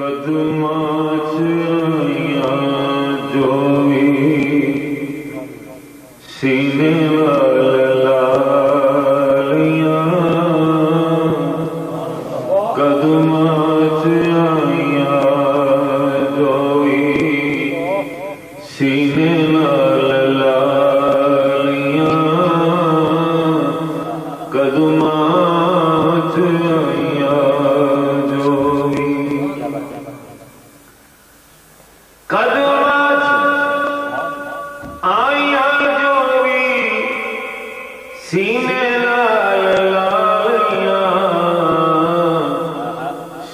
قدماں چاہیاں جو بھی سینے وال لالیاں قدماں چاہیاں جو بھی سینے وال لالیاں قدماں چاہیاں جو بھی قدماں آئیاں جو بھی سینے لال لالیاں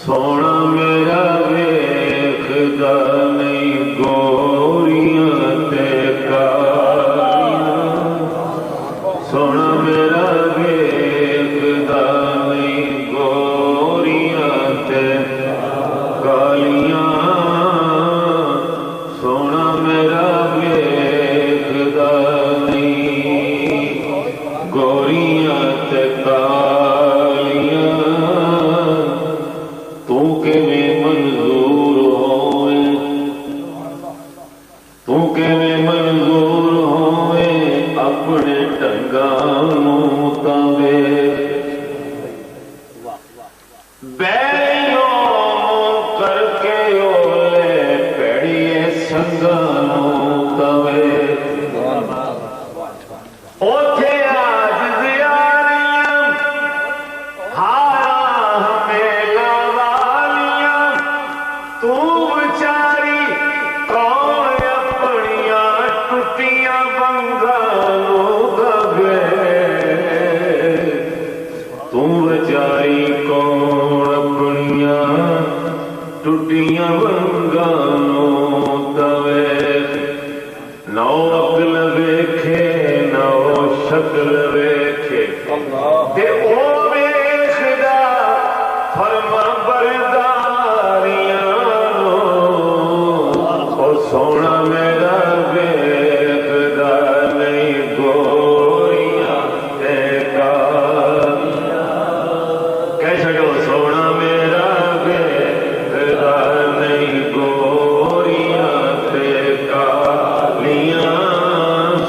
سونا میرا ویکھدا نہیں گوریاں تے کالیاں سونا میرا ویکھدا نہیں گوریاں تے کالیاں سونا میرا ویکھدا نہیں گوریاں تے کالیاں تو کیویں منظور ہوئے تو کیویں منظور ہوئے اپنے ٹنگاں نوں تاں بیڑیوں کر کے اولے پیڑیے سنگاں نوں تاں اوتھے عاجز یاریاں ہاراں ہمیلا والیاں تو بچاری کون اپنیاں ٹٹیاں ونگاں نوں دبے تو بچاری کون اپنیاں ٹٹیاں ونگاں نوں دبے نہ عقل ویکھے نہ شکل ویکھے تے او ویکھدا فرما برداریاں او سونا میرا ویکھدا نہیں گوریاں تے کالیاں کہہ چھڈو سونا میرا ویکھدا نہیں گوریاں تے کالیاں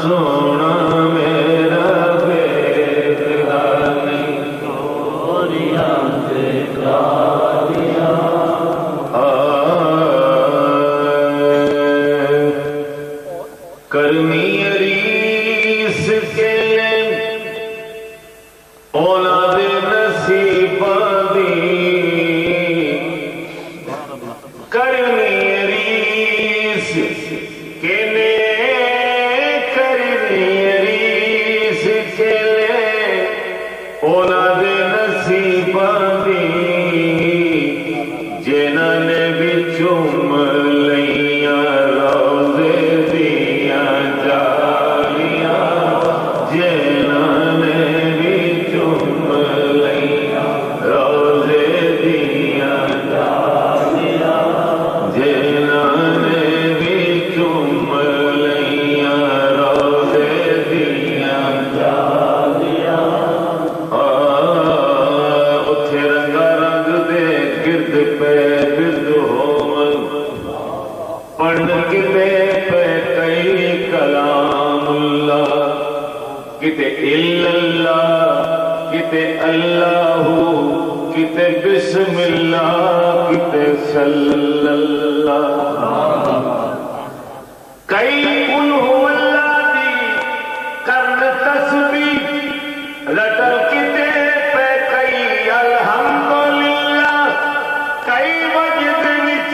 سونا میرا ویکھدا نہیں گوریاں تے کالیاں کرنی ریس کے اولاد نصیباں دی کرنی ریس کے کرنی ریس کے اولاد نصیباں دی جنہاں نے بھی چوم لئیاں روزے دیاں جالیاں جنہاں نے بھی چوم لئیاں روزے دیاں جالیاں جنہاں نے بھی چوم لئیاں روزے دیاں جالیاں اتھے رنگا رنگ دے گرد پہ گرد ہومن پڑھ کتے پہ کئی کلام اللہ کتے اللہ کتے اللہ کتے بسم اللہ کتے صلی اللہ کئی قل ہو اللہ دی کرن تسبیح لٹل کتے پہ کئی الحمدللہ کئی وجد وچ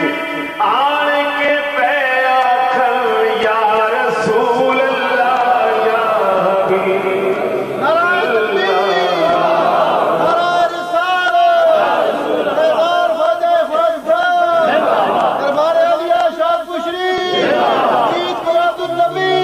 آن کے پہ آکھن یا رسول اللہ یا حبیب دربار اولیاء شاہ بشری عید میلاد النبی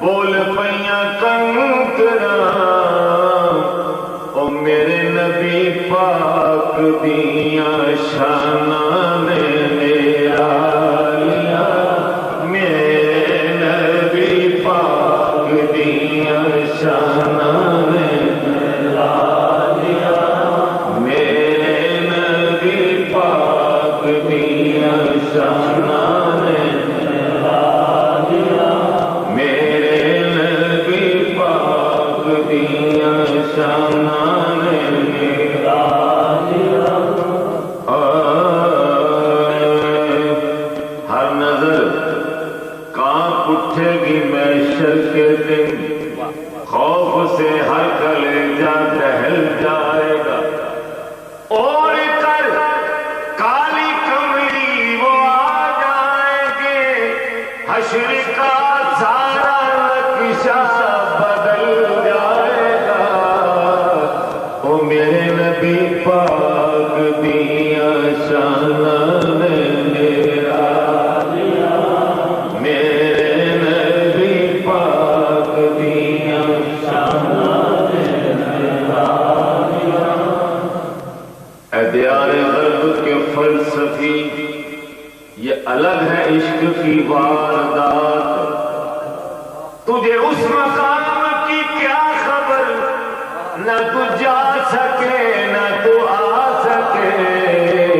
بول پئیاں کنکراں او میرے نبی پاک دیاں شاناں نے نرالیاں میرے نبی پاک دیاں شاناں نے نرالیاں میرے نبی پاک دیاں شاناں نے نرالیاں میرے نبی پاک دیاں شاناں نے نرالیاں ہر نظر کانپ اٹھے گی محشر کے دن خوف سے ہر کلیجہ دہل جائے گا اور کر کالی کمری وہ آ جائیں گے حشر کا سارا نقشہ بدل جائے گا او میرے نبی پاک دیاں شاناں نے نرالیاں میرے نبی پاک دیاں شاناں نے نرالیاں اے دیار غرب کے فلسفی یہ الگ ہے عشق کی واردات تجھے اس مقام کی کیا خبر نہ تو جا سکے نہ تو آ سکے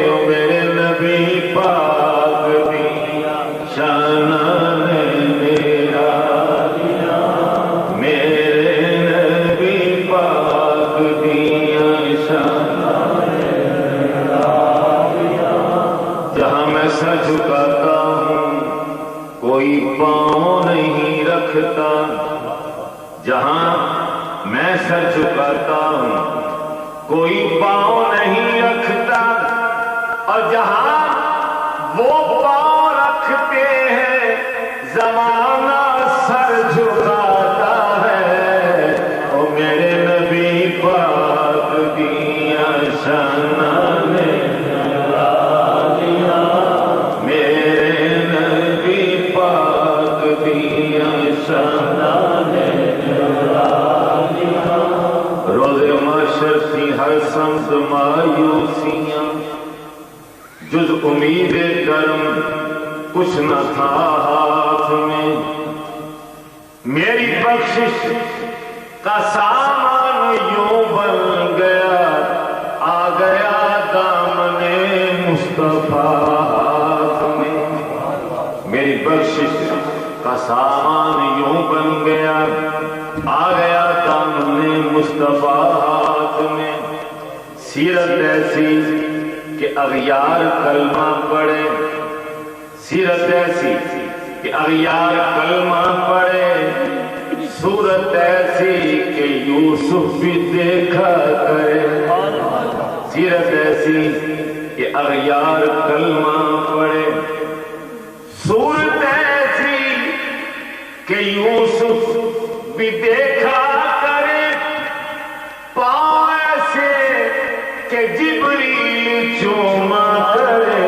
او میرے نبی پاک دیاں شاناں نے نرالیاں میرے نبی پاک دیاں شاناں نے نرالیاں جہاں میں سر جھکاتا ہوں کوئی پاؤں نہیں رکھتا جہاں میں سر جھکاتا ہوں کوئی پاؤں نہیں رکھتا اور جہاں وہ پاؤں رکھتے ہیں زمانہ سر جھکاتا ہے او میرے نبی پاک دیاں شاناں نے نرالیاں میرے نبی پاک دیاں شاناں نے نرالیاں روز محشر کی ہر سمت مایوسیاں جز امید کرم کچھ نہ تھا ہاتھ میں میری بخشش کا سامان یوں بن گیا آ گیا دامن مصطفیٰ ہاتھ میں میری بخشش کا سامان یوں بن گیا آ گیا دامن مصطفیٰ ہاتھ میں سیرت ایسی کہ اغیار کلمہ پڑھے سیرت ایسی کہ اغیار کلمہ پڑھے صورت ایسی کہ یوسف بھی دیکھا کرے سیرت ایسی کہ اغیار کلمہ پڑھے صورت ایسی کہ یوسف بھی دیکھا کرے پاؤں ایسے کہ جبریل چوما کرے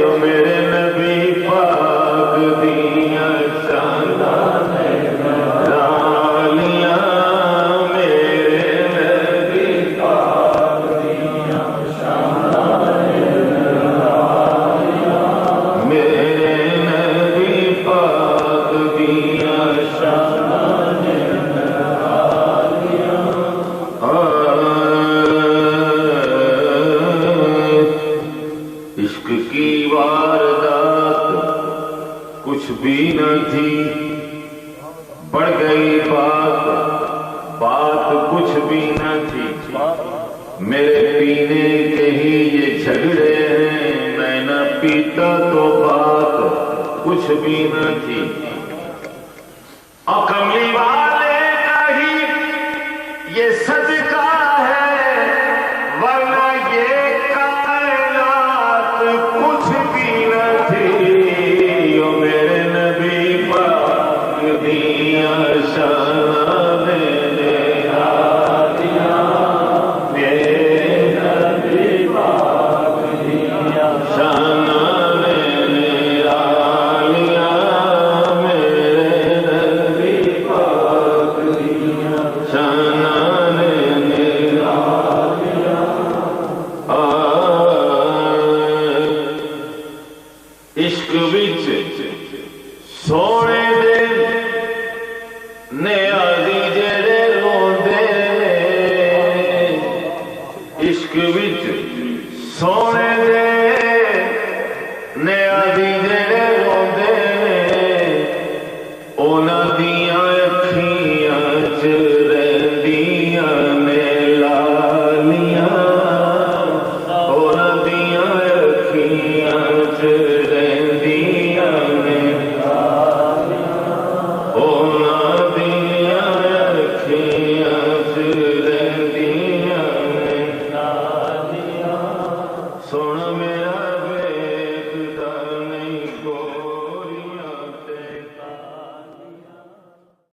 او میرے نبی پاک دیاں شاناں نے نرالیاں میرے نبی پاک دیاں شاناں نے نرالیاں میرے نبی پاک دیاں شاناں نے نرالیاں عشق کی واردات کچھ بھی نہ تھی بڑھ گئی بات کچھ بھی نہ تھی میرے پینے کے ہی یہ جھگڑے ہیں میں نہ پیتا تو بات کچھ بھی نہ تھی اور کملی والے کا ہی یہ سب